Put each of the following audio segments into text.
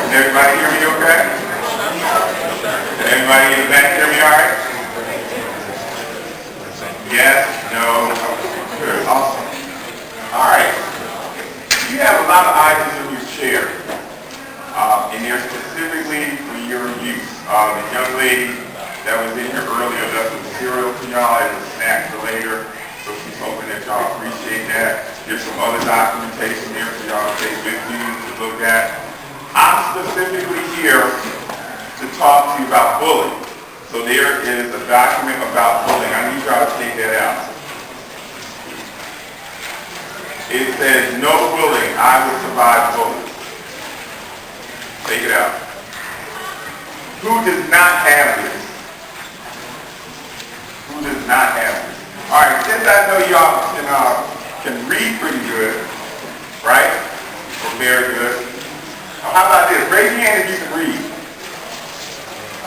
Everybody hear me okay? Everybody in the back hear me all right? Yes? No? Good. Awesome. All right. You have a lot of items in your chair, and they're specifically for your use. The young lady that was in here earlier left some cereal for y'all as a snack for later, so she's hoping that y'all appreciate that. There's some other documentation there for y'all to take with you to look at. I'm specifically here to talk to you about bullying. So there is a document about bullying. I need y'all to take that out. It says, no bullying, I will survive bullying. Take it out. Who does not have this? Who does not have this? All right, since I know y'all can read pretty good, right? Or very good. How about this? Raise your hand if you can read.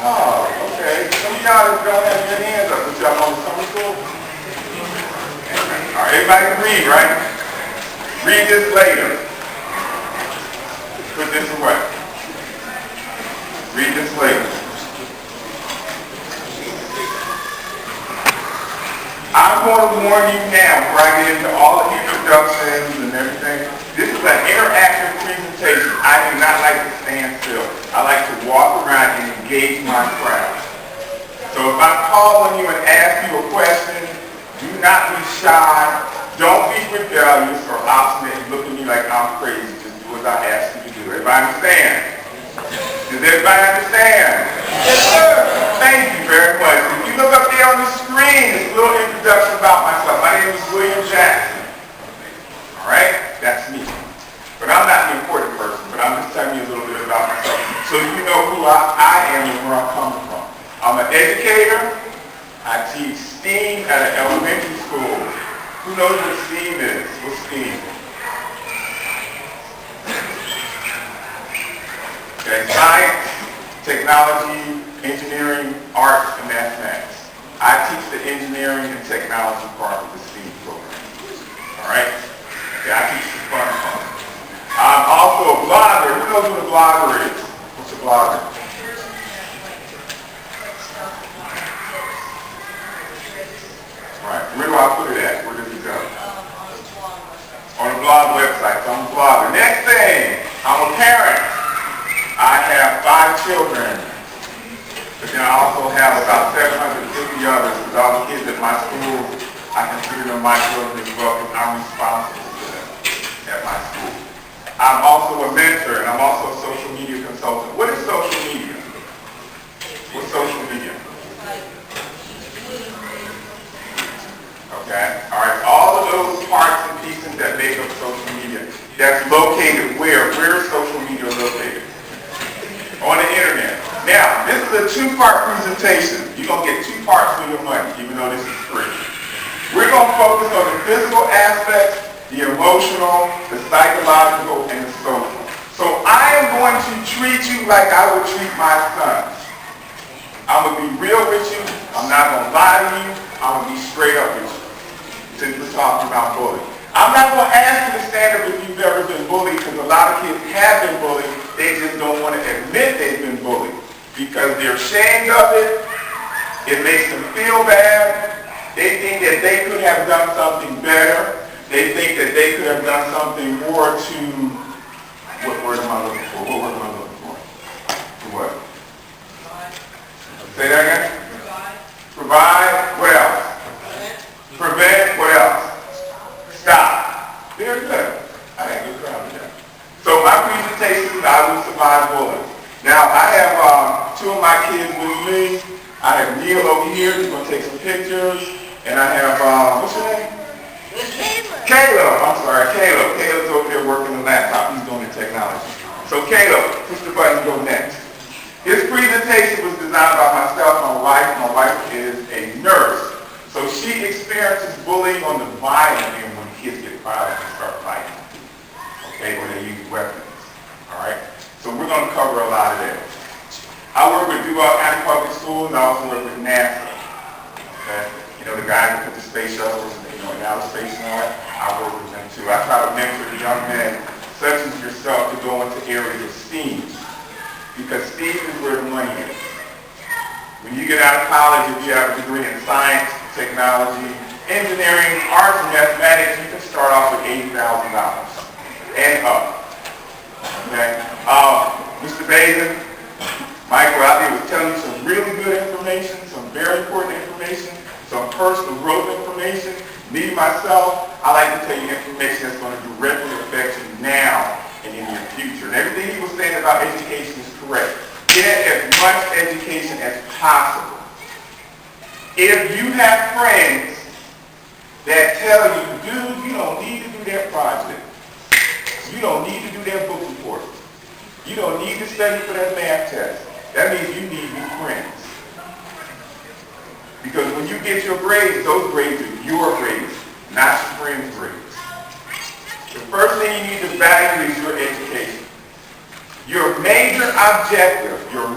Oh, okay. Some of y'all don't have your hands up. Was y'all on summer school? All right, everybody can read, right? Read this later. Put this away. Read this later. I'm going to warn you now before I get into all the introductions and everything. This is an interactive presentation. I do not like to stand still. I like to walk around and engage my crowd. So if I call on you and ask you a question, do not be shy. Don't be rebellious or obstinate and look at me like I'm crazy. Just do as I ask you to do. Everybody understand? Does everybody understand? Yes, sir. Thank you very much. If you look up there on the screen, there's a little introduction about myself. My name is William Jackson. All right? That's me. But I'm not the important person, but I'm just telling you a little bit about myself so you know who I am and where I'm coming from. I'm an educator. I teach STEAM at an elementary school. Who knows what STEAM is? What's STEAM? Okay, science, technology, engineering, arts, and mathematics. I teach the engineering and technology part of the STEAM program. All right? Okay, I teach the fun part. I'm also a blogger. Who knows what a blogger is? What's a blogger? All right, where do I put it at? Where does it go? On a blog website. So I'm a blogger. Next thing, I'm a parent. I have 5 children, but then I also have about 750 others, because all the kids at my school, I consider them my children as well, because I'm responsible for them at my school. I'm also a mentor, and I'm also a social media consultant. What is social media? What's social media? Okay, all right, all of those parts and pieces that make up social media, that's located where? Where is social media located? On the internet. Now, this is a 2-part presentation. You're going to get 2 parts for your money, even though this is free. We're going to focus on the physical aspects, the emotional, the psychological, and the social. So I am going to treat you like I would treat my sons. I'm going to be real with you. I'm not going to lie to you. I'm going to be straight up with you, since we're talking about bullying. I'm not going to ask you to stand up if you've ever been bullied, because a lot of kids have been bullied. They just don't want to admit they've been bullied because they're ashamed of it. It makes them feel bad. They think that they could have done something better. They think that they could have done something more to, what word am I looking for? What word am I looking for? To what? Say that again? Provide. What else? Prevent. What else? Stop. Very good. I had a good crowd today. So my presentation is I will survive bullying. Now I have 2 of my kids with me. I have Neil over here. He's going to take some pictures. And I have, what's your name? Caleb. I'm sorry, Caleb. Caleb's over there working the laptop. He's doing the technology. So Caleb, push the button and go next. His presentation was designed by myself and my wife. My wife is a nurse. So she experiences bullying on the violent end when kids get violent and start fighting. Okay, when they use weapons. All right? So we're going to cover a lot of that. I work with Duval County Public Schools, and I also work with NASA. Okay? You know, the guys that put the space shuttles in outer space and all that, I work with them too. I try to mentor young men such as yourself to go into areas of STEAM. because speed is where the money is. When you get out of college, if you have a degree in science, technology, engineering, arts, and mathematics, you can start off with $80,000 and up. Okay? Mr. Bazin, Michael out there was telling you some really good information, some very important information, some personal growth information. Me, myself, I like to tell you information that's going to directly affect you now and in your future. And everything he was saying about education is correct. Get as much education as possible. If you have friends that tell you, dude, you don't need to do that project. You don't need to do that book report. You don't need to study for that math test. That means you need new friends. Because when you get your grades, those grades are your grades, not your friends' grades. The first thing you need to value is your education. Your major objective, your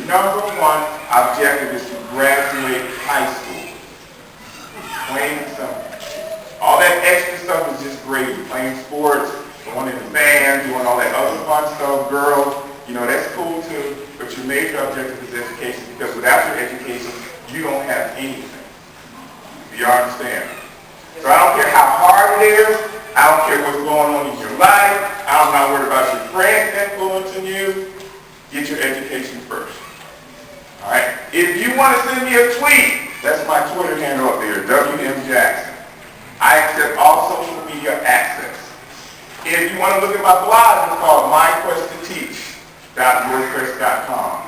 number one objective is to graduate high school. Plain and simple. All that extra stuff is just great. Playing sports, going in the band, doing all that other fun stuff, girls, that's cool too. But your major objective is education, because without your education, you don't have anything. Do you understand? So I don't care how hard it is. I don't care what's going on in your life. I'm not worried about your friends influencing you. Get your education first. All right? If you want to send me a tweet, that's my Twitter handle up there, WM Jackson. I accept all social media access. If you want to look at my blog, it's called myquesttoteach.wordpress.com,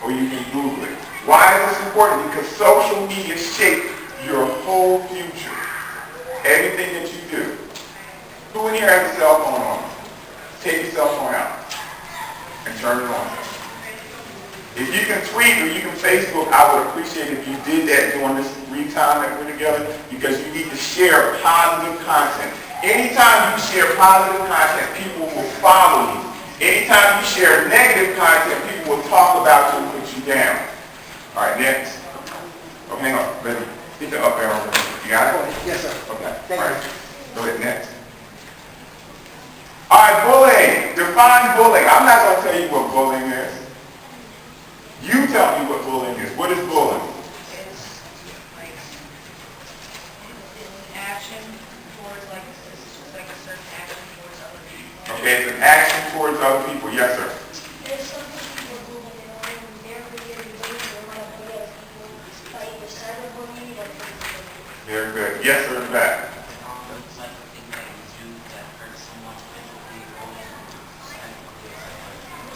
or you can Google it. Why is this important? Because social media shapes your whole future. Everything that you do. Who in here has a cell phone on? Take your cell phone out and turn it on. If you can tweet or you can Facebook, I would appreciate if you did that during this free time that we're together, because you need to share positive content. Anytime you share positive content, people will follow you. Anytime you share negative content, people will talk about you and put you down. All right, next. Oh, hang on. Let me get the up arrow. You got it? Yes, sir. Okay. Thank All right. Go ahead, next. All right, bullying. Define bullying. I'm not going to tell you what bullying is. You tell me what bullying is. What is bullying? It's like action towards like a certain action towards other people. Okay, it's an action towards other people. Yes, sir. There's some people bullying, and they're really bullying a lot of other people, like the cyberbullying or physically. Very good. Yes, sir, in the back. It's like a thing that you do that hurts someone physically, emotionally,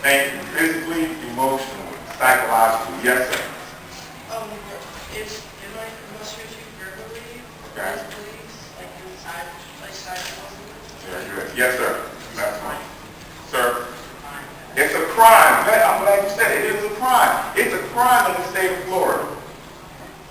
Thank you. Physically, emotionally, psychologically. Yes, sir. It might frustrate you verbally, Okay. physically, like inside, like cyberbullying. Very good. Yes, sir. That's right. Sir, it's a crime. I'm glad you said it. It is a crime. It's a crime in the state of Florida.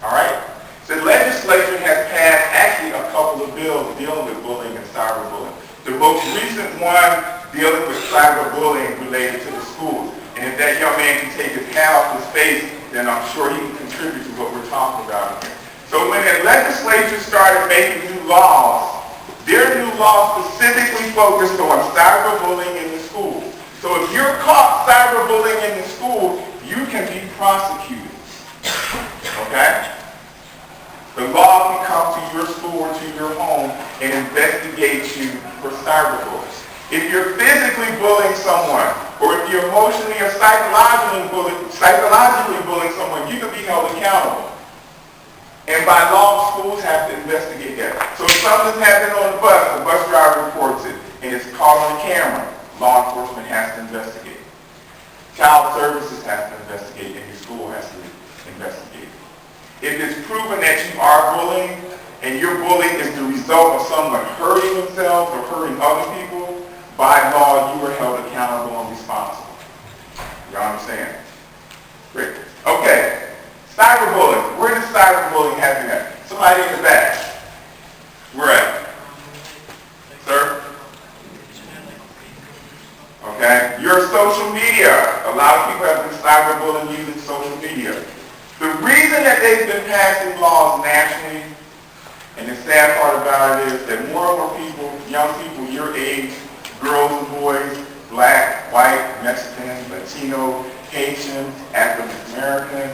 All right? The legislature has passed actually a couple of bills dealing with bullying and cyberbullying. The most recent one dealing with cyberbullying related to the schools. And if that young man can take his hat off his face, then I'm sure he can contribute to what we're talking about here. So when the legislature started making new laws, their new laws specifically focused on cyberbullying in the school. So if you're caught cyberbullying in the school, you can be prosecuted. Okay? The law can come to your school or to your home and investigate you for cyberbullying. If you're physically bullying someone, or if you're emotionally or psychologically bullying someone, you can be held accountable. And by law, schools have to investigate that. So if something's happening on the bus driver reports it, and it's caught on camera, law enforcement has to investigate. Child services has to investigate, and your school has to investigate. If it's proven that you are bullying, and your bullying is the result of someone hurting themselves or hurting other people, by law, you are held accountable and responsible. You understand? Great. Okay. Cyberbullying. Where does cyberbullying happen at? Somebody in the back. Where at? Sir? Okay. Your social media. A lot of people have been cyberbullying using social media. The reason that they've been passing laws nationally, and the sad part about it is that more and more people, young people your age, girls and boys, black, white, Mexican, Latino, Haitian, African American,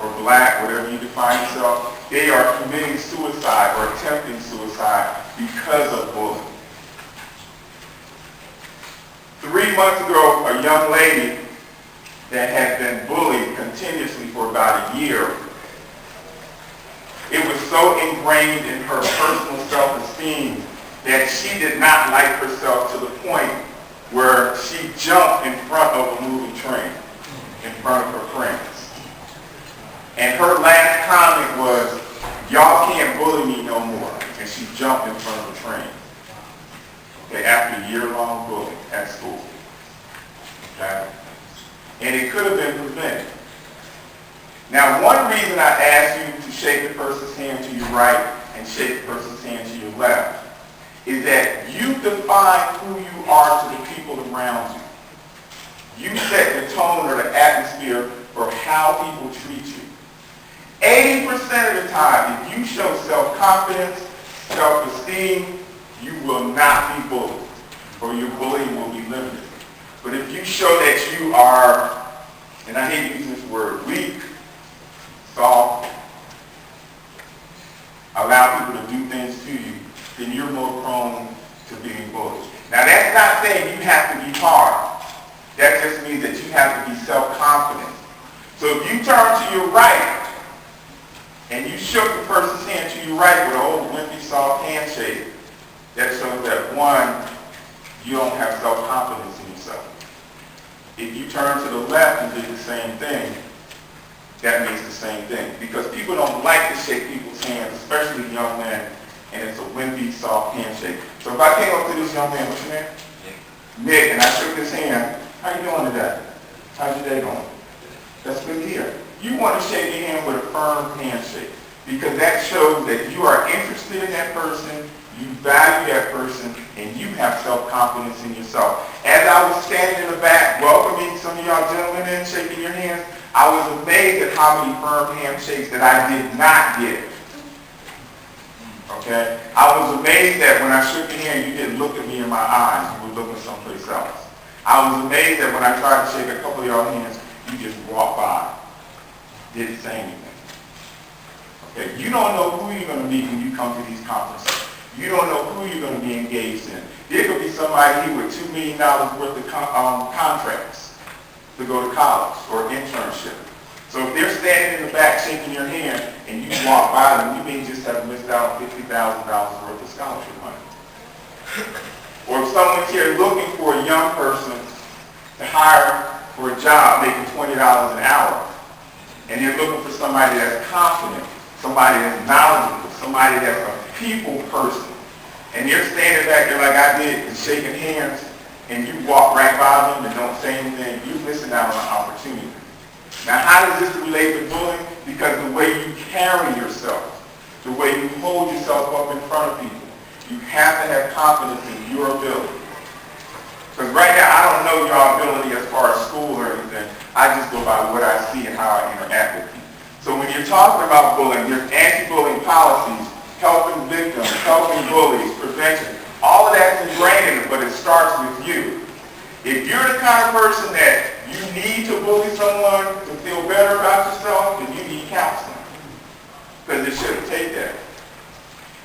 or black, whatever you define yourself, they are committing suicide or attempting suicide because of bullying. 3 months ago, a young lady that had been bullied continuously for about a year, it was so ingrained in her personal self-esteem that she did not like herself to the point where she jumped in front of a moving train in front of her friends. And her last comment was, "Y'all can't bully me no more." And she jumped in front of the train. Okay, after a year-long bullying at school. Okay? And it could have been prevented. Now, one reason I asked you to shake the person's hand to your right and shake the person's hand to your left is that you define who you are to the people around you. You set the tone or the atmosphere for how people treat you. 80% of the time, if you show self-confidence, self-esteem, you will not be bullied, or your bullying will be limited. But if you show that you are, and I hate using this word, weak, soft, allow people to do things to you, then you're more prone to being bullied. Now that's not saying you have to be hard. That just means that you have to be self-confident. So if you turn to your right and you shook the person's hand to your right with an old wimpy soft handshake, that shows that one, you don't have self-confidence in yourself. If you turn to the left and do the same thing, that means the same thing. Because people don't like to shake people's hands, especially young men, and it's a wimpy, soft handshake. So if I came up to this young man, what's your name? Nick, and I shook his hand, how you doing today? How's your day going? That's good to hear. You want to shake your hand with a firm handshake because that shows that you are interested in that person, you value that person, and you have self-confidence in yourself. As I was standing in the back welcoming some of y'all gentlemen in, shaking your hands, I was amazed at how many firm handshakes that I did not get. Okay? I was amazed that when I shook your hand, you didn't look at me in my eyes. You were looking someplace else. I was amazed that when I tried to shake a couple of y'all hands, you just walked by. Didn't say anything. Okay? You don't know who you're going to meet when you come to these conferences. You don't know who you're going to be engaged in. There could be somebody here with $2 million worth of contracts to go to college or internship. So if they're standing in the back shaking your hand and you walk by them, you may just have missed out on $50,000 worth of scholarship money. Or if someone's here looking for a young person to hire for a job making $20 an hour, and they're looking for somebody that's confident, somebody that's knowledgeable, somebody that's a people person, and you're standing back there like I did and shaking hands, and you walk right by them and don't say anything, you're missing out on an opportunity. Now, how does this relate to bullying? Because the way you carry yourself, the way you hold yourself up in front of people, you have to have confidence in your ability. Because right now, I don't know your ability as far as school or anything. I just go by what I see and how I interact with people. So when you're talking about bullying, there's anti-bullying policies, helping victims, helping bullies, prevention. All of that's ingrained in it, but it starts with you. If you're the kind of person that you need to bully someone to feel better about yourself, then you need counseling. Because it shouldn't take that.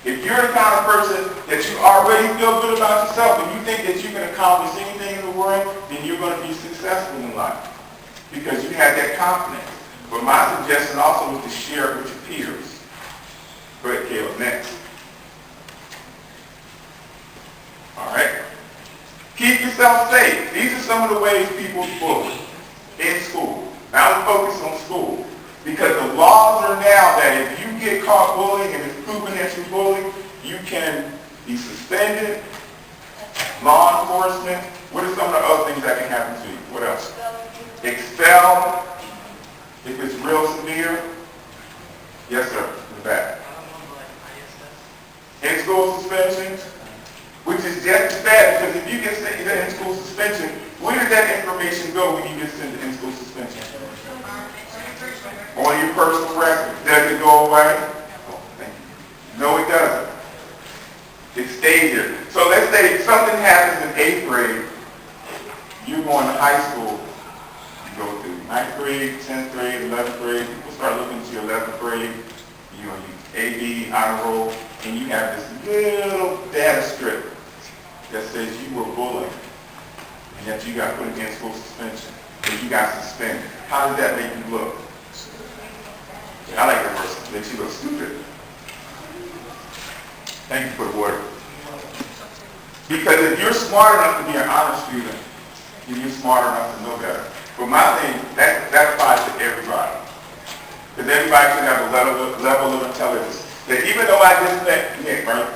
If you're the kind of person that you already feel good about yourself and you think that you can accomplish anything in the world, then you're going to be successful in life. Because you have that confidence. But my suggestion also is to share it with your peers. Go ahead, Caleb, next. All right. Keep yourself safe. These are some of the ways people bully in school. Now we focus on school. Because the laws are now that if you get caught bullying and it's proven that you're bullying, you can be suspended, law enforcement. What are some of the other things that can happen to you? What else? Expelled. If it's real severe. Yes, sir. In the back. In-school suspensions, which is just as bad because if you get sent to in-school suspension, where does that information go when you get sent to in-school suspension? On your personal record. Does it go away? Oh, thank you. No, it doesn't. It stays there. So let's say something happens in 8th grade. go into high school, you go through 9th grade, 10th grade, 11th grade, people start looking at your 11th grade, you know, AB, honor roll, and you have this little data strip that says you were bullied, and that you got put against school suspension, and you got suspended. How does that make you look? I like that word, makes you look stupid. Thank you for the word. Because if you're smart enough to be an honor student, then you're smart enough to know better. But my thing, that applies to everybody. Because everybody should have a level of intelligence. That even though I just met Nick, right?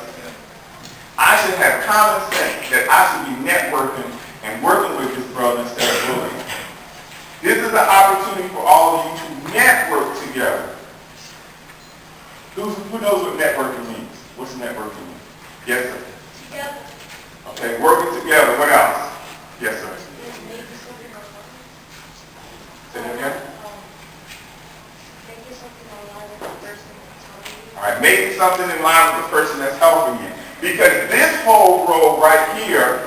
I should have common sense that I should be networking and working with this brother instead of bullying. This is an opportunity for all of you to network together. Who knows what networking means? What's networking mean? Yes, sir. Together. Okay, working together. What else? Yes, sir. Say that again? Making something online with the person that's helping you. All right, making something in line with the person that's helping you. Because this whole row right here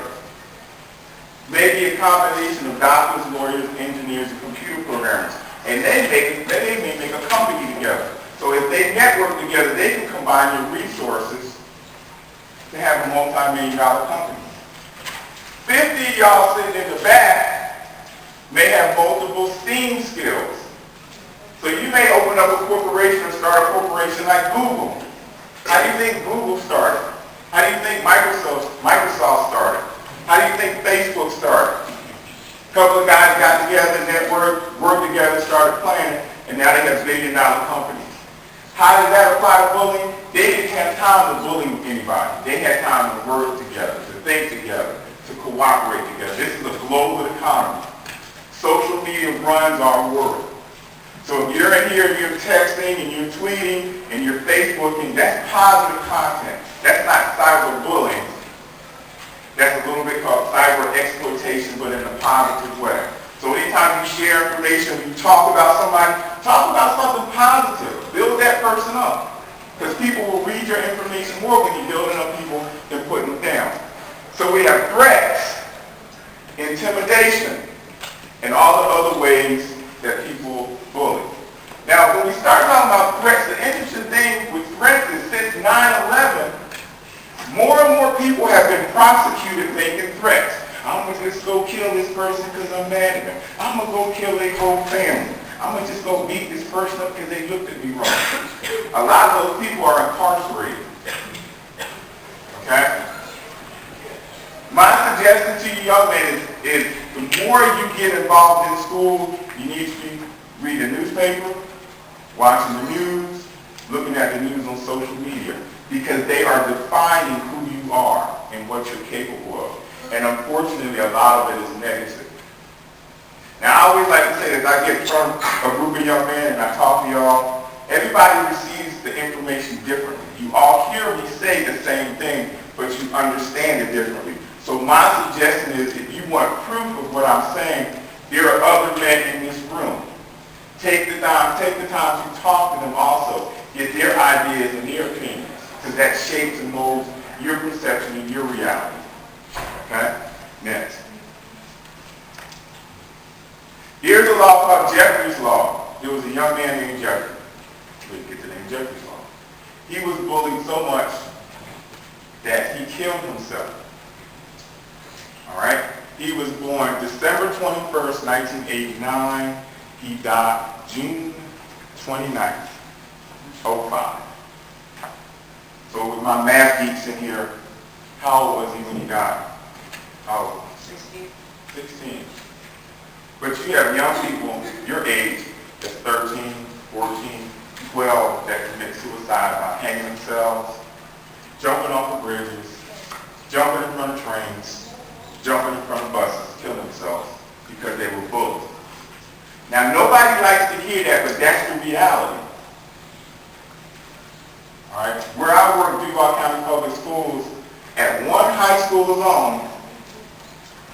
may be a combination of doctors, lawyers, engineers, and computer programmers. And they may make a company together. So if they network together, they can combine their resources to have a multi-million-dollar company. 50 of y'all sitting in the back may have multiple STEAM skills. So you may open up a corporation and start a corporation like Google. How do you think Google started? How do you think Microsoft started? How do you think Facebook started? A couple of guys got together, networked, worked together, started planning, and now they have billion-dollar companies. How does that apply to bullying? They didn't have time to bully anybody. They had time to work together, to think together, to cooperate together. This is a global economy. Social media runs our world. So if you're in here and you're texting and you're tweeting and you're Facebooking, that's positive content. That's not cyberbullying. That's a little bit called cyber exploitation, but in a positive way. So anytime you share information, you talk about somebody, talk about something positive. Build that person up. Because people will read your information more when you're building up people than putting them down. So we have threats, intimidation, and all the other ways that people bully. Now, when we start talking about threats, the interesting thing with threats is since 9/11, more and more people have been prosecuted making threats. I'm going to just go kill this person because I'm mad at them. I'm going to go kill their whole family. I'm going to just go beat this person up because they looked at me wrong. A lot of those people are incarcerated. Okay? My suggestion to you young men is the more you get involved in school, you need to be reading the newspaper, watching the news, looking at the news on social media, because they are defining who you are and what you're capable of. And unfortunately, a lot of it is negative. Now, I always like to say this. I get from a group of young men and I talk to y'all. Everybody receives the information differently. You all hear me say the same thing, but you understand it differently. So my suggestion is, if you want proof of what I'm saying, there are other men in this room. Take the time to talk to them also. Get their ideas and their opinions, because that shapes and molds your perception and your reality. Okay? Next. Here's a law called Jeffrey's Law. There was a young man named Jeffrey. We get the name Jeffrey's Law. He was bullied so much that he killed himself. All right? He was born December 21st, 1989. He died June 29th, 05. So with my math geeks in here, how old was he when he died? How old? 16. But you have young people your age that's 13, 14, 12 that commit suicide by hanging themselves, jumping off of bridges, jumping in front of trains, jumping in front of buses, killing themselves because they were bullied. Now, nobody likes to hear that, but that's the reality. All right? Where I work, Duval County Public Schools, at one high school alone,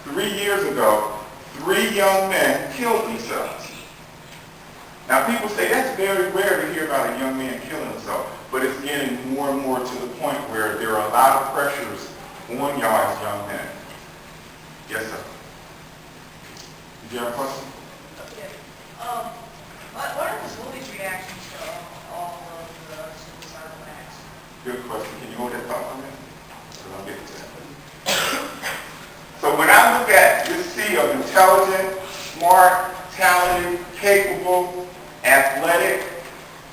3 years ago, 3 young men killed themselves. Now, people say that's very rare to hear about a young man killing himself, but it's getting more and more to the point where there are a lot of pressures on y'all as young men. Yes, sir. Did you have a question? What are the school's reactions to all of the suicidal acts? Good question. Can you hold that thought for me? Because I'll get to that. So when I look at this sea of intelligent, smart, talented, capable, athletic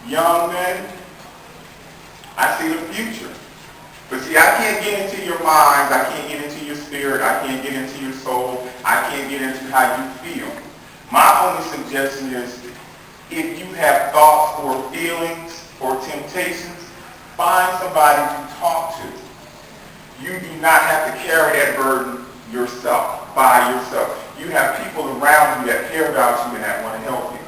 young men, I see the future. But see, I can't get into your minds, I can't get into your spirit, I can't get into your soul, I can't get into how you feel. My only suggestion is, if you have thoughts or feelings or temptations, find somebody to talk to. You do not have to carry that burden yourself, by yourself. You have people around you that care about you and that want to help you.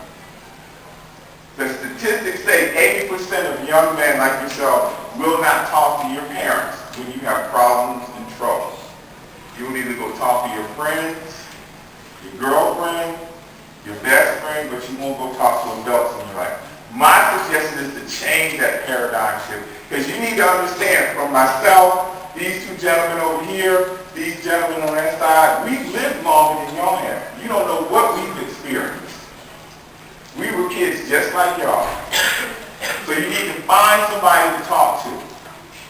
The statistics say 80% of young men like yourself will not talk to your parents when you have problems and troubles. You will either go talk to your friends, your girlfriend, your best friend, but you won't go talk to adults in your life. My suggestion is to change that paradigm shift, because you need to understand, from myself, these two gentlemen over here, these gentlemen on that side, we've lived longer than y'all have. You don't know what we've experienced. We were kids just like y'all. So you need to find somebody to talk to.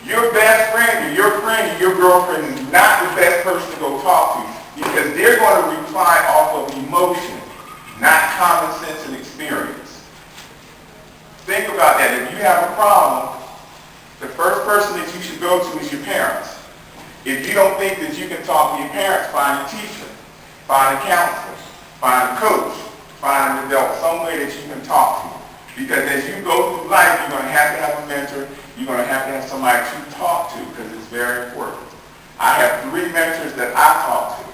Your best friend or your girlfriend is not the best person to go talk to, because they're going to reply off of emotion, not common sense and experience. Think about that. If you have a problem, the first person that you should go to is your parents. If you don't think that you can talk to your parents, find a teacher, find a counselor, find a coach, find an adult, some way that you can talk to. Because as you go through life, you're going to have a mentor, you're going to have somebody to talk to, because it's very important. I have 3 mentors that I talk to.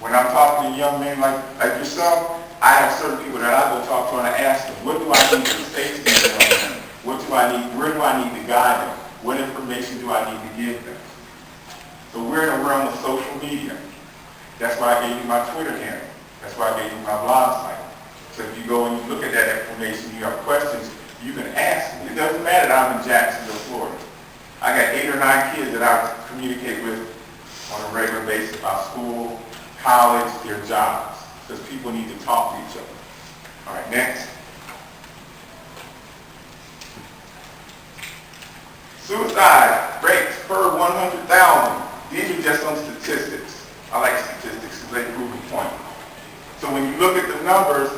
When I'm talking to young men like yourself, I have certain people that I go talk to and I ask them, what do I need to say to these young men? What do I need? Where do I need to guide them? What information do I need to give them? So we're in a realm of social media. That's why I gave you my Twitter handle. That's why I gave you my blog site. So if you go and you look at that information, you have questions, you can ask me. It doesn't matter that I'm in Jacksonville, Florida. I got 8 or 9 kids that I communicate with on a regular basis about school, college, their jobs, because people need to talk to each other. All right, next. Suicide rates per 100,000. These are just some statistics. I like statistics because they prove a point. So when you look at the numbers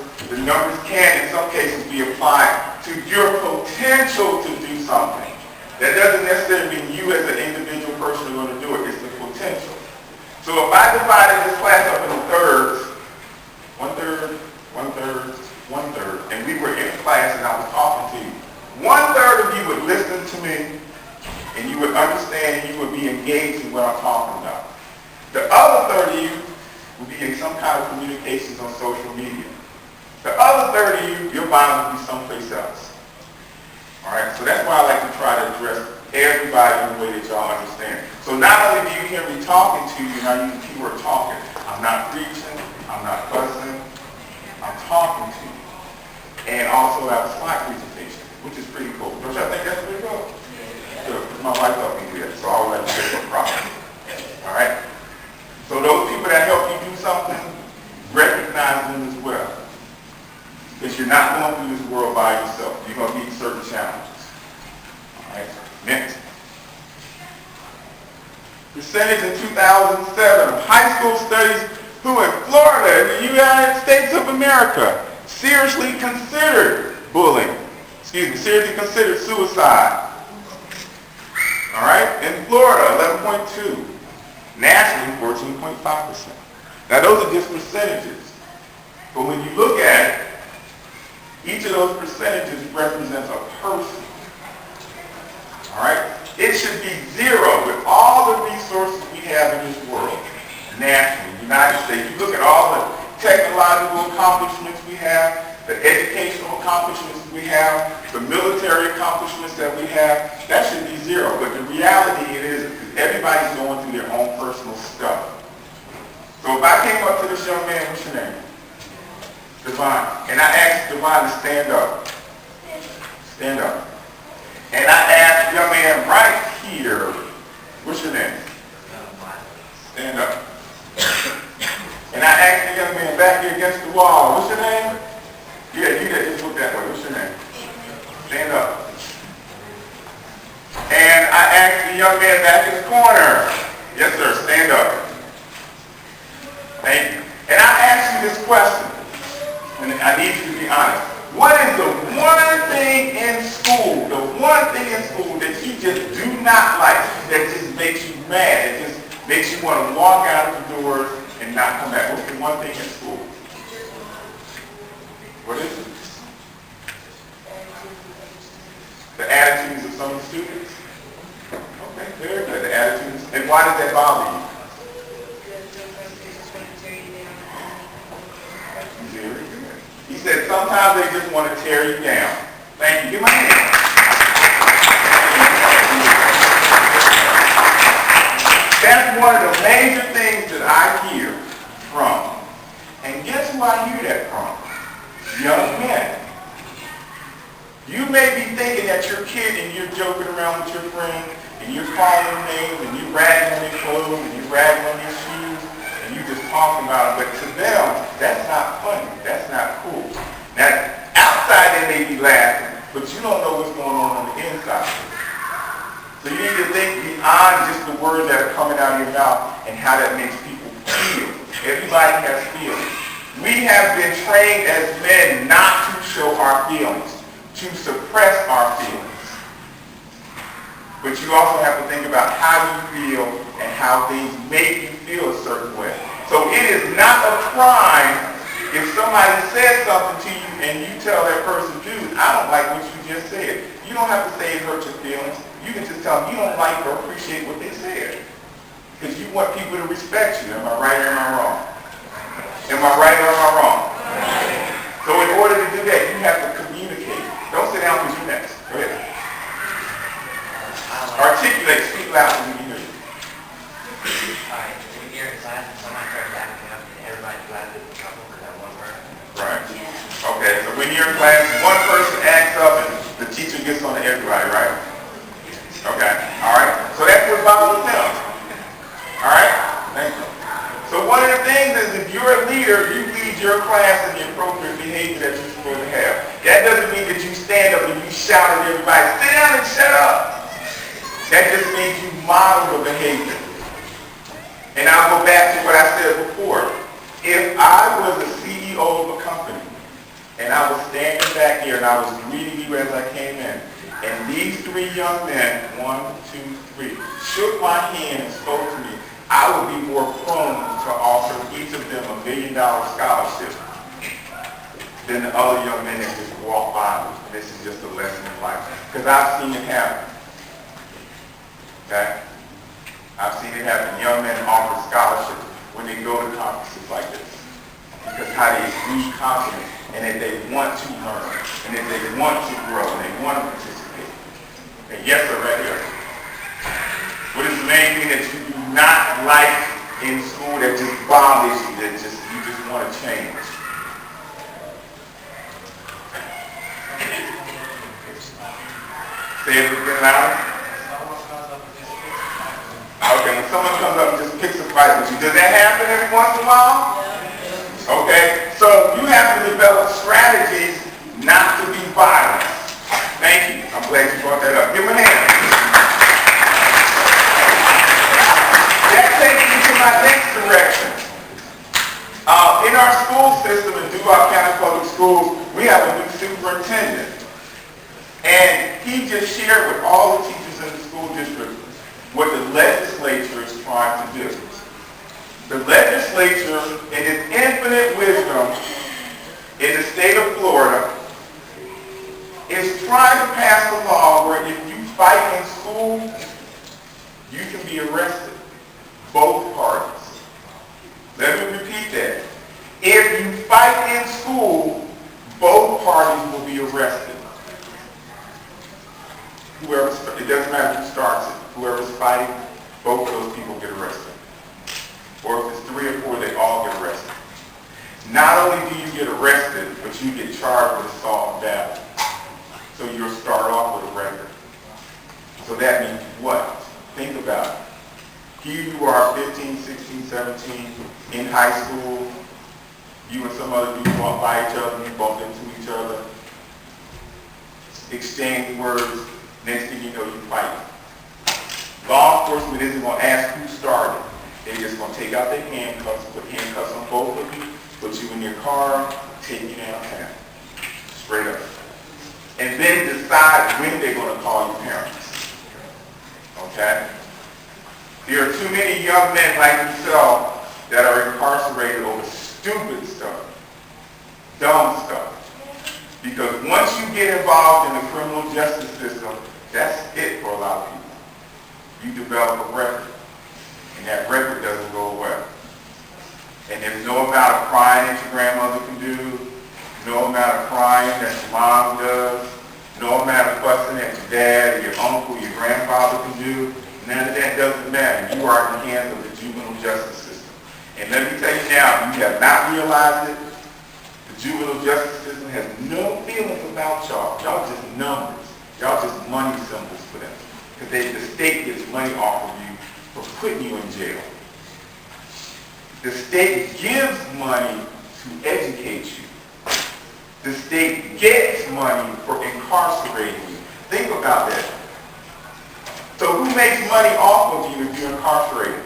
can in some cases be applied to your potential to do something. That doesn't necessarily mean you as an individual person are going to do it. It's the potential. So if I divided this class up into thirds, 1/3, 1/3, 1/3, and we were in class and I was talking to you, 1/3 of you would listen to me and you would understand and you would be engaged in what I'm talking about. The other third of you would be in some kind of communications on social media. The other third of you, your mind would be someplace else. All right, so that's why I like to try to address everybody in the way that y'all understand. So not only do you hear me talking to you, and I use the keyword talking, I'm not preaching, I'm not fussing, I'm talking to you. And also have a slide presentation, which is pretty cool. Don't y'all think that's pretty cool? Good, because my wife helped me do that, so I would like to get some props. All right? So those people that help you do something, recognize them as well. Because you're not going through this world by yourself. You're going to meet certain challenges. All right? Next. Percentage in 2007 of high school studies who in Florida, in the United States of America, seriously considered seriously considered suicide. All right? In Florida, 11.2. Nationally, 14.5%. Now, those are just percentages. But when you look at it, each of those percentages represents a person. All right? It should be 0 with all the resources we have in this world. Nationally, United States. You look at all the technological accomplishments we have, the educational accomplishments we have, the military accomplishments that we have, that should be 0. But the reality it is everybody's going through their own personal stuff. So if I came up to this young man, what's your name? Devon. And I asked Devon to stand up. Stand up. And I asked the young man right here, what's your name? Stand up. And I ask the young man back in the corner. Yes, sir. Stand up. Thank you. And I ask you this question, and I need you to be honest. What is the one thing in school, that you just do not like, that just makes you mad, that just makes you want to walk out of the doors and not come back? What's the one thing in school? What is it? The attitudes of some of the students? Okay, very good. The attitudes. And why does that bother you? Very good. He said sometimes they just want to tear you down. Thank you. Give my hand. That's one of the major things that I hear from. And guess who I hear that from? Young men. You may be thinking that you're a kid and you're joking around with your friend and you're calling them names and you're ragging on their clothes and you're ragging on their shoes and you're just talking about them. But to them, that's not funny. That's not cool. Now, outside they may be laughing, but you don't know what's going on the inside. So you need to think beyond just the words that are coming out of your mouth and how that makes people feel. Everybody has feelings. We have been trained as men not to show our feelings, to suppress our feelings. But you also have to think about how you feel and how things make you feel a certain way. So it is not a crime if somebody says something to you and you tell that person, dude, I don't like what you just said. You don't have to say it hurt your feelings. You can just tell them you don't like or appreciate what they said. Because you want people to respect you. Am I right or am I wrong? Am I right or am I wrong? So in order to do that, you have to communicate. Don't sit down because you're next. Go ahead. Articulate, speak loud so we can hear you. Alright, when you're in class and someone starts acting up and everybody's laughing in trouble for that one word. Right. Okay, so when you're in class, one person acts up and the teacher gets on to everybody, right? Okay, alright. So that's what bothers them. Alright? Thank you. So one of the things is if you're a leader, you lead your class in the appropriate behavior that you're supposed to have. That doesn't mean that you stand up and you shout at everybody, sit down and shut up. That just means you model the behavior. And I'll go back to what I said before. If I was a CEO of a company and I was standing back here and I was greeting you as I came in, and these three young men, 1, 2, 3, shook my hand and spoke to me, I would be more prone to offer each of them $1 million scholarship than the other young men that just walk by me. This is just a lesson in life. Because I've seen it happen. Okay? I've seen it happen. Young men offer scholarships when they go to conferences like this. Because how they lose confidence and that they want to learn and that they want to grow and they want to participate. Okay, yes sir, right here. What is the main thing that you do not like in school that just bothers you, that you just want to change? Say it again louder. Okay, when someone comes up and just picks a fight with you, does that happen every once in a while? Okay, so you have to develop strategies not to be violent. Thank you. I'm glad you brought that up. Give him a hand. That takes me to my next direction. In our school system in Duval County Public Schools, we have a new superintendent. And he just shared with all the teachers in the school district what the legislature is trying to do. The legislature, in its infinite wisdom, in the state of Florida, is trying to pass a law where if you fight in school, you can be arrested. Both parties. Let me repeat that. If you fight in school, both parties will be arrested. It doesn't matter who starts it. Whoever's fighting, both of those people get arrested. Or if it's 3 or 4, they all get arrested. Not only do you get arrested, but you get charged with assault and battery. So you'll start off with a record. So that means what? Think about it. Here you are, 15, 16, 17, in high school. You and some other people walk by each other, you bump into each other, exchange words. Next thing you know, you fight. enforcement isn't going to ask who started. They're just going to take out their handcuffs, put handcuffs on both of you, put you in your car, take you downtown. Straight up. And then decide when they're going to call your parents. Okay? There are too many young men like yourself that are incarcerated over stupid stuff, dumb stuff. Because once you get involved in the criminal justice system, that's it for a lot of people. You develop a record, and that record doesn't go away. And there's no amount of crying that your grandmother can do, no amount of crying that your mom does, no amount of fussing that your dad or your uncle, your grandfather can do. None of that doesn't matter. You are in the hands of the juvenile justice system. And let me tell you now, if you have not realized it, the juvenile justice system has no feelings about y'all. Y'all just numbers. Y'all just money symbols for them. Because the state gets money off of you for putting you in jail. The state gives money to educate you. The state gets money for incarcerating you. Think about that. So who makes money off of you if you're incarcerated?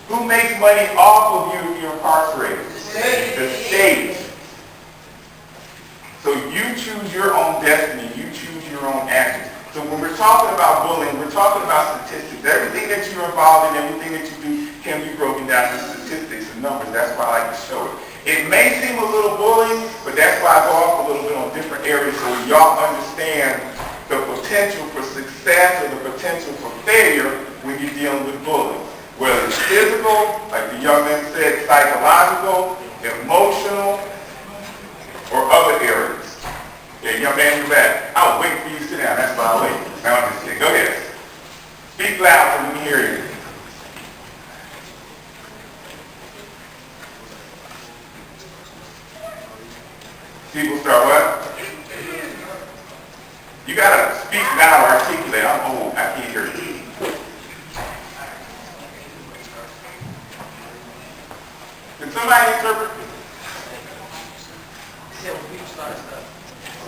Who makes money off of you if you're incarcerated? The state. So you choose your own destiny. You choose your own actions. So when we're talking about bullying, we're talking about statistics. Everything that you're involved in, everything that you do can be broken down to statistics and numbers. That's why I like to show it. It may seem a little bullying, but that's why I go off a little bit on different areas so y'all understand the potential for success or the potential for failure when you're dealing with bullying. Whether it's physical, like the young man said, psychological, emotional, or other areas. Yeah, young man, you're back. I was waiting for you to sit down. That's why I wait. Now I'm just kidding. Go ahead. Speak loud so we can hear you. People start what? You gotta speak loud or articulate. I'm old. I can't hear you. Can somebody interpret?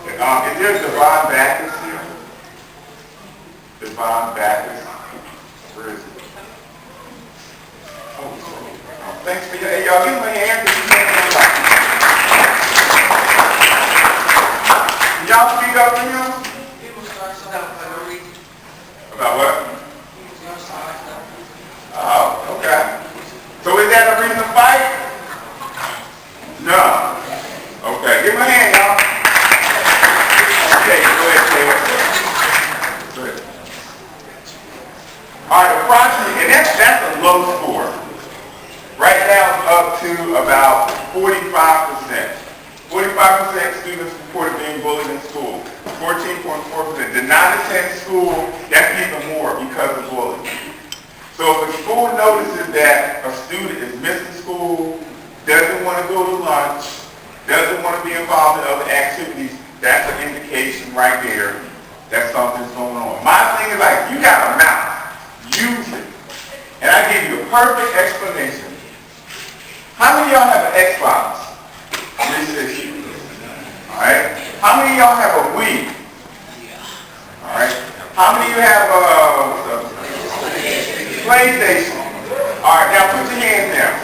Is there Devon Backus here? Devon Backus? Where is it? Oh, thanks for your, hey, y'all give him a hand. Can y'all speak up for him? About what? Oh, okay. So is that a reason to fight? No. Okay, give him a hand, y'all. Okay, go ahead, Go ahead. All right, approximately, and that's a low score. Right now it's up to about 45%. 45% students reported being bullied in school. 14.4% did not attend school. That's even more because of bullying. So if a school notices that a student is missing school, doesn't want to go to lunch, doesn't want to be involved in other activities, that's an indication right there that something's going on. My thing is like, you got a mouth, use it. And I give you a perfect explanation. How many of y'all have an Xbox? Alright? How many of y'all have a Wii? Alright? How many of you have a PlayStation? Alright, now put your hands down.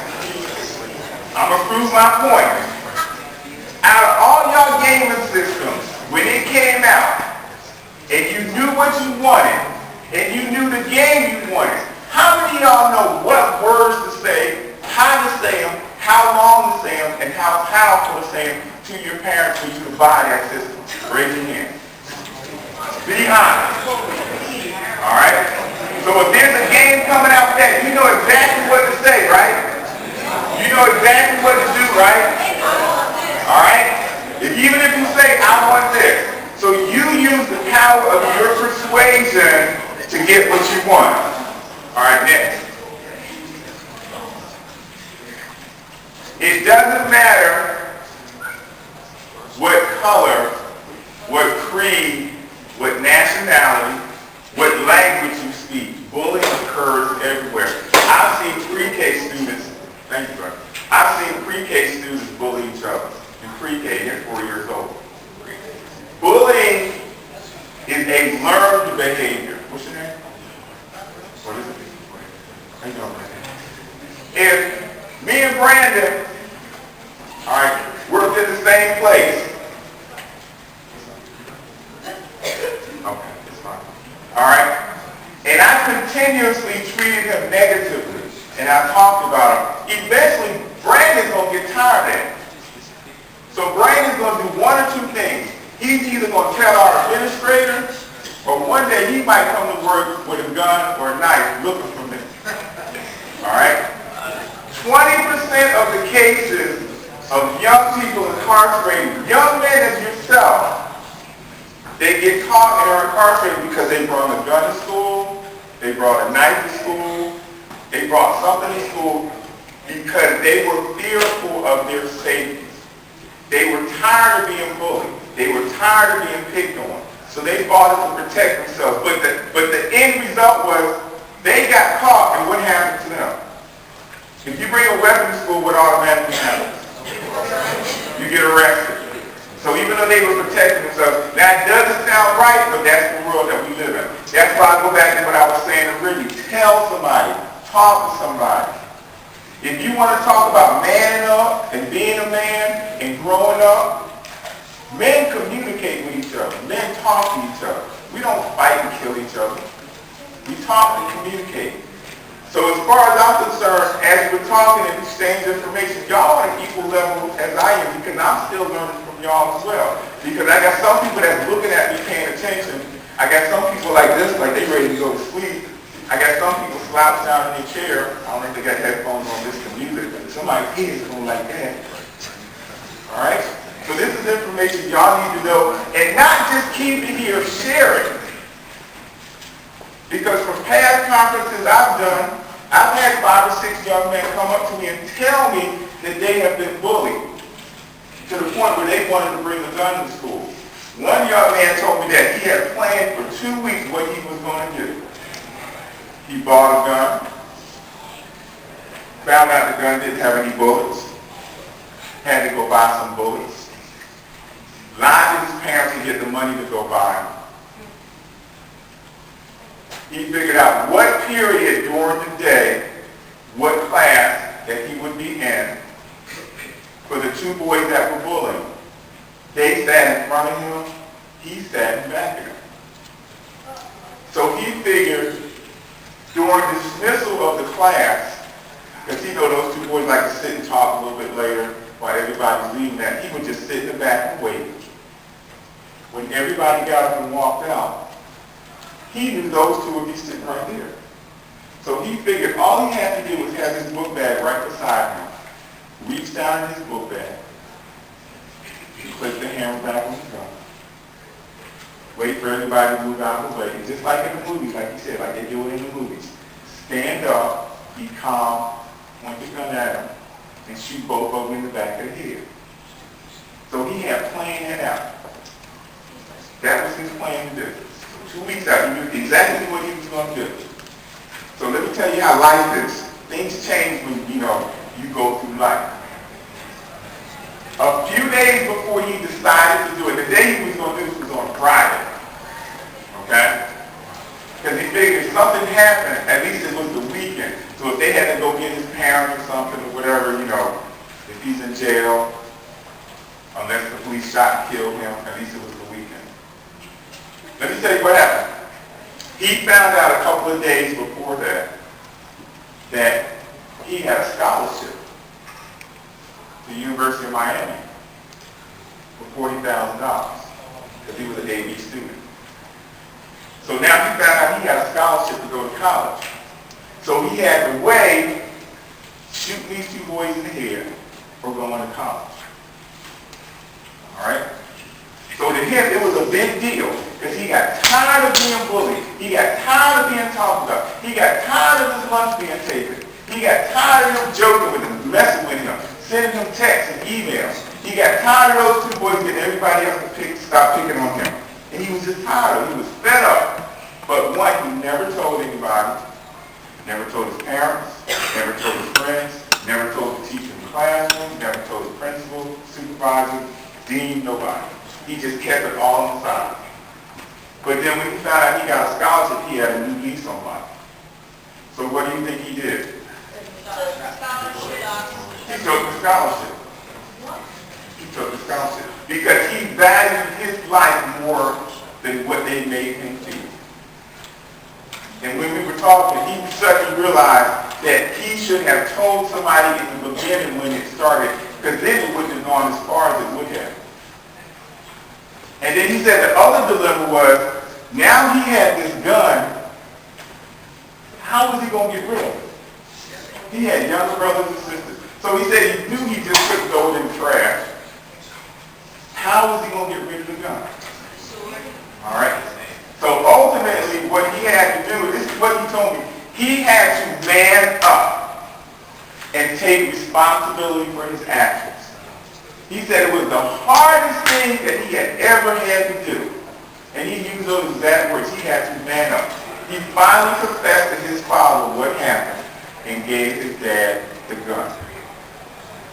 I'm going to prove my point. Out of all y'all gaming systems, when it came out, and you knew what you wanted, and you knew the game you wanted, how many of y'all know what words to say, how to say them, how long to say them, and how powerful to say them to your parents for you to buy that system? Raise your hand. Be honest. Alright? So if there's a game coming out there, you know exactly what to say, right? You know exactly what to do, right? Alright? Even if you say, I want this. So you use the power of your persuasion to get what you want. Alright, next. It doesn't matter what color, what creed, what nationality, what language you speak. Bullying occurs everywhere. I've seen pre-K students, thank you, brother. I've seen pre-K students bully each other. In pre-K, they're 4 years old. Bullying is a learned behavior. What's your name? How you doing, Brandon? If me and Brandon, all right, worked in the same place. Okay, it's fine. All right. And I continuously treated him negatively. And I talked about him. Eventually, Brandon's going to get tired of that. So Brandon's going to do one or two things. He's either going to tell our administrator, or one day he might come to work with a gun or a knife looking for me. All right? 20% of the cases of young people incarcerated, young men as yourself, they get caught and are incarcerated because they brought a gun to school, they brought a knife to school, they brought something to school because they were fearful of their safety. They were tired of being bullied. They were tired of being picked on. So they fought to protect themselves. But the end result was they got caught, and what happened to them? If you bring a weapon to school, what automatically happens? You get arrested. So even though they were protecting themselves, that doesn't sound right, but that's the world that we live in. That's why I go back to what I was saying originally. Tell somebody. Talk to somebody. If you want to talk about manning up and being a man and growing up, men communicate with each other. Men talk to each other. We don't fight and kill each other. We talk and communicate. So as far as I'm concerned, as we're talking and exchange information, y'all are on an equal level as I am because I'm still learning from y'all as well. Because I got some people that's looking at me paying attention. I got some people like this, like they ready to go to sleep. I got some people slouched down in their chair. I don't think they got headphones on, listen to music. Somebody's head is going like that. All right? So this is information y'all need to know. And not just keep it here, share it. Because from past conferences I've done, I've had 5 or 6 young men come up to me and tell me that they have been bullied to the point where they wanted to bring a gun to school. One young man told me that he had planned for 2 weeks what he was going to do. He bought a gun, found out the gun didn't have any bullets, had to go buy some bullets, lied to his parents to get the money to go buy them. He figured out what period during the day, what class that he would be in for the 2 boys that were bullying. They sat in front of him, he sat in back of him. So he figured during dismissal of the class, because you know those 2 boys like to sit and talk a little bit later while everybody's leaving that, he would just sit in the back and wait. When everybody got up and walked out, he knew those 2 would be sitting right there. So he figured all he had to do was have his book bag right beside him, reach down in his book bag, click the hammer back on the gun, wait for everybody to move out of the way. And just like in the movies, like you said, like they do it in the movies. Stand up, be calm, point the gun at him, and shoot both of them in the back of the head. So he had planned that out. That was his plan to do. So 2 weeks out, he knew exactly what he was going to do. So let me tell you how life is. Things change when, you go through life. A few days before he decided to do it, the day he was going to do this was on Friday. Okay? Because he figured if something happened, at least it was the weekend. So if they had to go get his parents or something or whatever, if he's in jail, unless the police shot and killed him, at least it was the weekend. Let me tell you what happened. He found out a couple of days before that he had a scholarship to the University of Miami for $40,000 because he was an AB student. So now he found out he had a scholarship to go to college. So he had to weigh shooting these 2 boys in the head or going to college. All right? So to him, it was a big deal because he got tired of being bullied. He got tired of being talked about. He got tired of his lunch being taken. He got tired of him joking with him, messing with him, sending him texts and emails. He got tired of those 2 boys getting everybody else to stop picking on him. And he was just tired of it. He was fed up. But one, he never told anybody. Never told his parents. Never told his friends. Never told the teacher in the classroom. Never told the principal, supervisor, dean, nobody. He just kept it all on the side. But then when he found out he got a scholarship, he had a new lease on life. So what do you think he did? Scholarship. He took the scholarship. He took the scholarship. Because he valued his life more than what they made him feel. And when we were talking, he suddenly realized that he should have told somebody in the beginning when it started, because then it wouldn't have gone as far as it would have. And then he said the other dilemma was, now he had this gun, how was he going to get rid of it? He had younger brothers and sisters. So he said he knew he just couldn't throw it in the trash. How was he going to get rid of the gun? All right. So ultimately, what he had to do, this is what he told me, he had to man up and take responsibility for his actions. He said it was the hardest thing that he had ever had to do. And he used those exact words. He had to man up. He finally confessed to his father what happened and gave his dad the gun.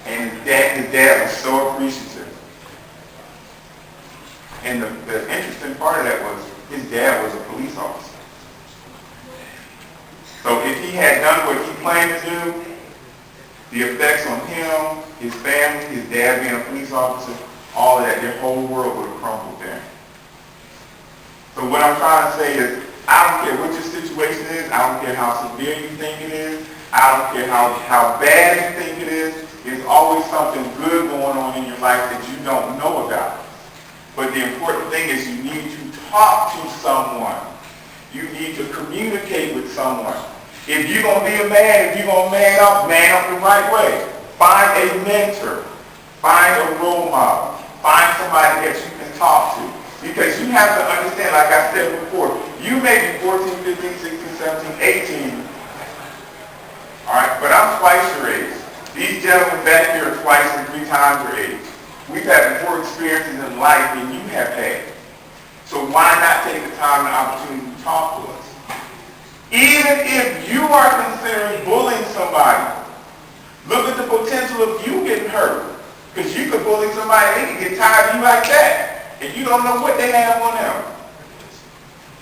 And his dad was so appreciative. And the interesting part of that was his dad was a police officer. So if he had done what he planned to do, the effects on him, his family, his dad being a police officer, all of that, their whole world would have crumbled down. So what I'm trying to say is, I don't care what your situation is, I don't care how severe you think it is, I don't care how bad you think it is, there's always something good going on in your life that you don't know about. But the important thing is you need to talk to someone. You need to communicate with someone. If you're going to be a man, if you're going to man up the right way. Find a mentor. Find a role model. Find somebody that you can talk to. Because you have to understand, like I said before, you may be 14, 15, 16, 17, 18. All right, but I'm twice your age. These gentlemen back here are twice and 3 times your age. We've had more experiences in life than you have had. So why not take the time and opportunity to talk to us? Even if you are considering bullying somebody, look at the potential of you getting hurt. Because you could bully somebody, they can get tired of you like that. And you don't know what they have on them.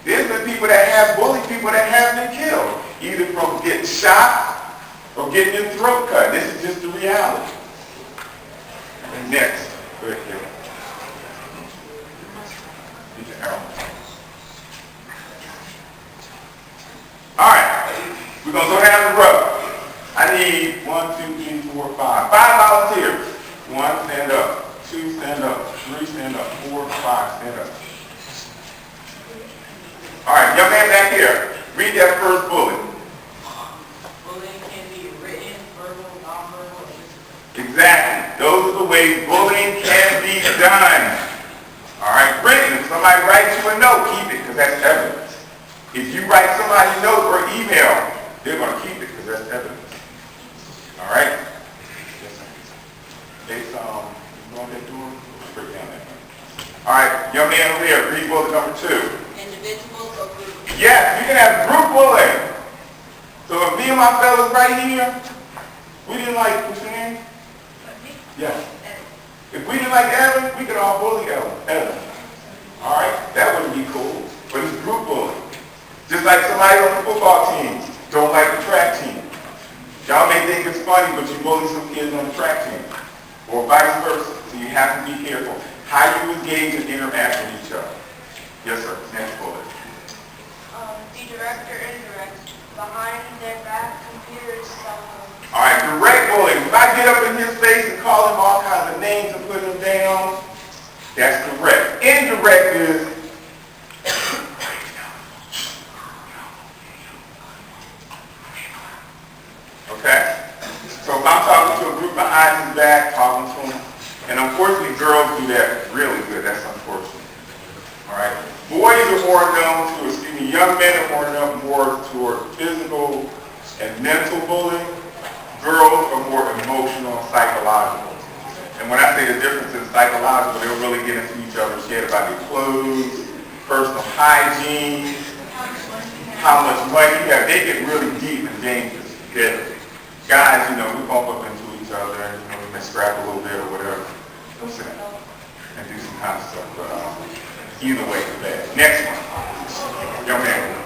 There's been people that have bullied people that have been killed. Either from getting shot or getting their throat cut. This is just the reality. And next. Go ahead, Kevin. All right, we're going to go down the road. I need 1, 2, 3, 4, 5. 5 volunteers. 1, stand up. 2, stand up. 3, stand up. 4, 5, stand up. All right, young man back here. Read that first bullet. Bullying can be written, verbal, nonverbal. Exactly. Those are the ways bullying can be done. All right, written. If somebody writes you a note, keep it because that's evidence. If you write somebody a note or email, they're going to keep it because that's evidence. All right? Yes, sir. Okay, so you going that door? Straight down that way. All right, young man over here, read bullet number 2. Individuals or groups. Yes, you can have group bullying. So if me and my fellas right here, we didn't like, what's your name? Yeah. If we didn't like Evan, we could all bully Evan. All right? That wouldn't be cool. But it's group bullying. Just like somebody on the football team don't like the track team. Y'all may think it's funny, but you bully some kids on the track team. Or vice versa. So you have to be careful. How you engage and interact with each other. Yes, sir. Next bullet. The direct or indirect, behind their back, computers, cell phone. All right, direct bullying. If I get up in his face and call him all kinds of names and put him down, that's direct. Indirect is, okay? So if I'm talking to a group behind his back, talking to him, and unfortunately girls do that really good. That's unfortunate. All right? Boys are more known to, young men are more known toward physical and mental bullying. Girls are more emotional and psychological. And when I say the difference in psychological, they'll really get into each other's head about their clothes, personal hygiene, how much money you have. They get really deep and dangerous. Guys, we bump up into each other and we may scrap a little bit or whatever. Don't sit down and do some kind of stuff. But either way, it's bad. Next one. Young man.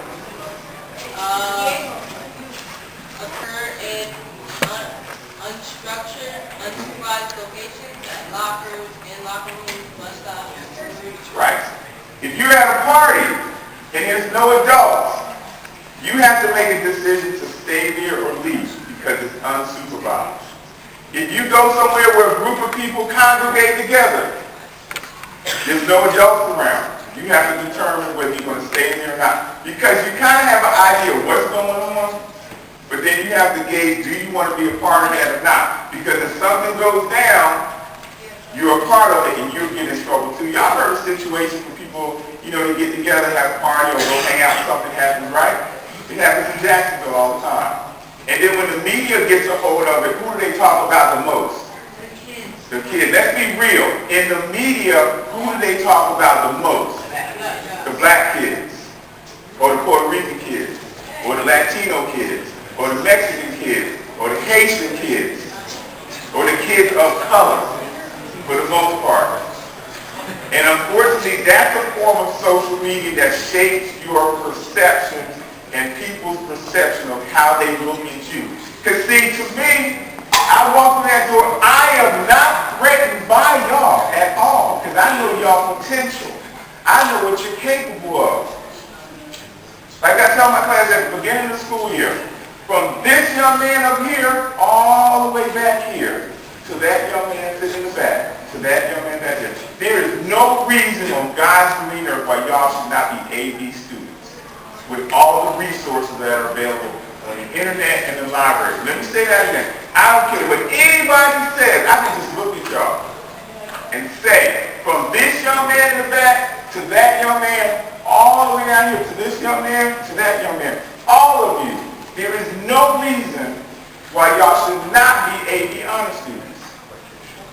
locker room, bus stop. Right. If you're at a party and there's no adults, you have to make a decision to stay there or leave because it's unsupervised. If you go somewhere where a group of people congregate together, there's no adults around. You have to determine whether you're going to stay in there or not. Because you kind of have an idea of what's going on, but then you have to gauge, do you want to be a part of that or not? Because if something goes down, you're a part of it and you'll get in trouble too. Y'all heard of situations where people, they get together, have a party, or go hang out and something happens, right? It happens in Jacksonville all the time. And then when the media gets a hold of it, who do they talk about the most? The kids. Let's be real. In the media, who do they talk about the most? The black kids, or the Puerto Rican kids, or the Latino kids, or the Mexican kids, or the Haitian kids, or the kids of color, for the most part. And unfortunately, that's a form of social media that shapes your perceptions and people's perception of how they look at you. Because see, to me, I walk through that door, I am not threatened by y'all at all, because I know y'all potential. I know what you're capable of. Like I tell my class at the beginning of the school year, from this young man up here, all the way back here, to that young man sitting in the back, to that young man back there. There is no reason on God's green earth why y'all should not be A.B. students with all the resources that are available on the internet and the library. Let me say that again. I don't care what anybody says. I can just look at y'all and say, from this young man in the back to that young man, all the way down here to this young man, to that young man, all of you, there is no reason why y'all should not be A.B. honor students.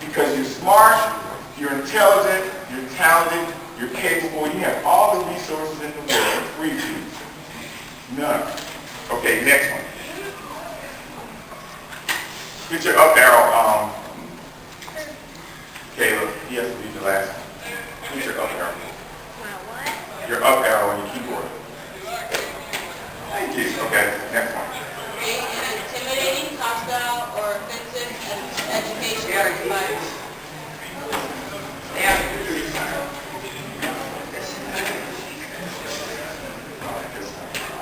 Because you're smart, you're intelligent, you're talented, you're capable, you have all the resources in the world free to you. None. Okay, next one. Get your up arrow, Caleb. He has to be the last one. Get your up arrow. Your up arrow on your keyboard. Thank you. Okay, next one. Create an intimidating, hostile, or offensive education environment.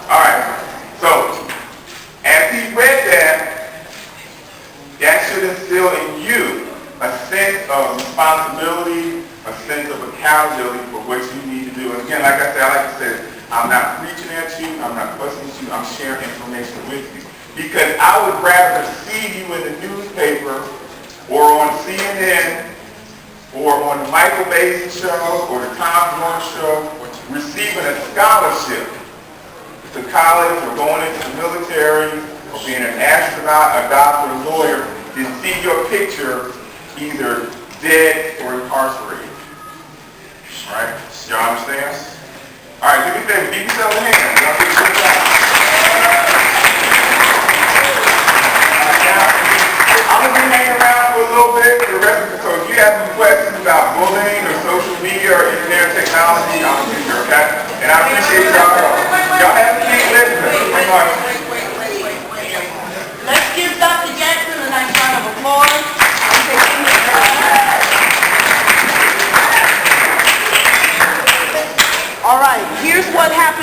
All right. So, as he read that, that should instill in you a sense of responsibility, a sense of accountability for what you need to do. And again, like I said, I'm not preaching at you, I'm not fussing at you, I'm sharing information with you. Because I would rather see you in the newspaper or on CNN or on the Michael Basin show or the Tom Jones show receiving a scholarship to college or going into the military or being an astronaut, a doctor, a lawyer, than see your picture either dead or incarcerated. All right? Y'all understand? All right, do me a favor. Give yourself a hand. Y'all do a good job. Now, I'm going to be hanging around for a little bit for the rest of the so if you have any questions about bullying or social media or internet technology, I'm here, okay? And I appreciate y'all. Y'all have a seat, listen. Hang on. Let's give Dr. Jackson a nice round of applause. All right, here's what happened.